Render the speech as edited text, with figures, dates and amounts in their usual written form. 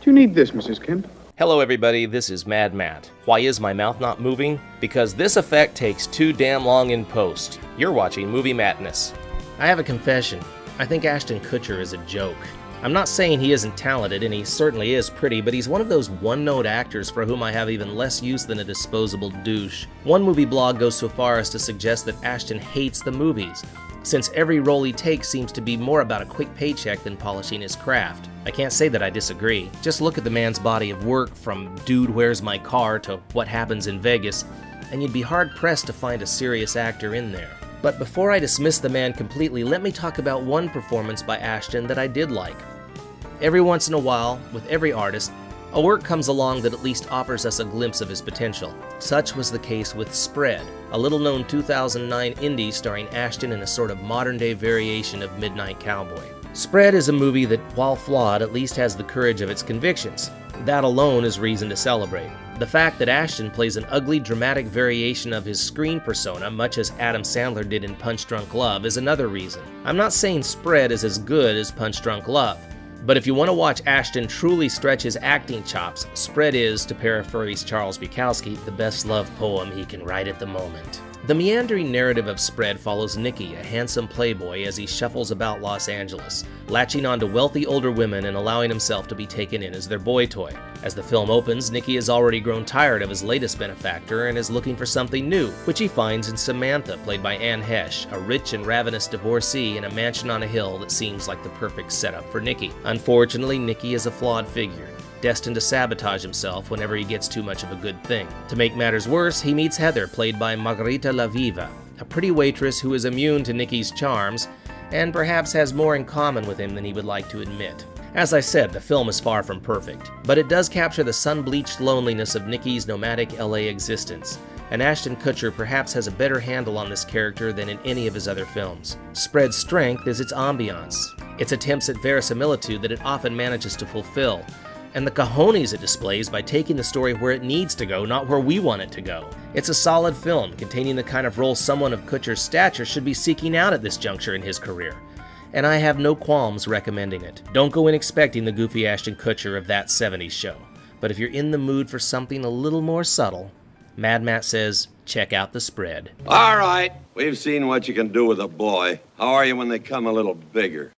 Do you need this, Mrs. Kemp? Hello everybody, this is Mad Matt. Why is my mouth not moving? Because this effect takes too damn long in post. You're watching Movie Mattness. I have a confession. I think Ashton Kutcher is a joke. I'm not saying he isn't talented, and he certainly is pretty, but he's one of those one-note actors for whom I have even less use than a disposable douche. One movie blog goes so far as to suggest that Ashton hates the movies, since every role he takes seems to be more about a quick paycheck than polishing his craft. I can't say that I disagree. Just look at the man's body of work, from Dude, Where's My Car to What Happens in Vegas, and you'd be hard-pressed to find a serious actor in there. But before I dismiss the man completely, let me talk about one performance by Ashton that I did like. Every once in a while, with every artist, a work comes along that at least offers us a glimpse of his potential. Such was the case with Spread, a little-known 2009 indie starring Ashton in a sort of modern-day variation of Midnight Cowboy. Spread is a movie that, while flawed, at least has the courage of its convictions. That alone is reason to celebrate. The fact that Ashton plays an ugly, dramatic variation of his screen persona, much as Adam Sandler did in Punch Drunk Love, is another reason. I'm not saying Spread is as good as Punch Drunk Love, but if you want to watch Ashton truly stretch his acting chops, Spread is, to paraphrase Charles Bukowski, the best love poem he can write at the moment. The meandering narrative of Spread follows Nicky, a handsome playboy, as he shuffles about Los Angeles, latching on to wealthy older women and allowing himself to be taken in as their boy toy. As the film opens, Nicky has already grown tired of his latest benefactor and is looking for something new, which he finds in Samantha, played by Anne Hesh, a rich and ravenous divorcee in a mansion on a hill that seems like the perfect setup for Nicky. Unfortunately, Nicky is a flawed figure, destined to sabotage himself whenever he gets too much of a good thing. To make matters worse, he meets Heather, played by Margarita La Viva, a pretty waitress who is immune to Nicky's charms and perhaps has more in common with him than he would like to admit. As I said, the film is far from perfect, but it does capture the sun-bleached loneliness of Nicky's nomadic LA existence, and Ashton Kutcher perhaps has a better handle on this character than in any of his other films. Spread's strength is its ambiance, its attempts at verisimilitude that it often manages to fulfill, and the cojones it displays by taking the story where it needs to go, not where we want it to go. It's a solid film, containing the kind of role someone of Kutcher's stature should be seeking out at this juncture in his career, and I have no qualms recommending it. Don't go in expecting the goofy Ashton Kutcher of That 70s Show, but if you're in the mood for something a little more subtle, Mad Matt says, check out The Spread. All right, we've seen what you can do with a boy. How are you when they come a little bigger?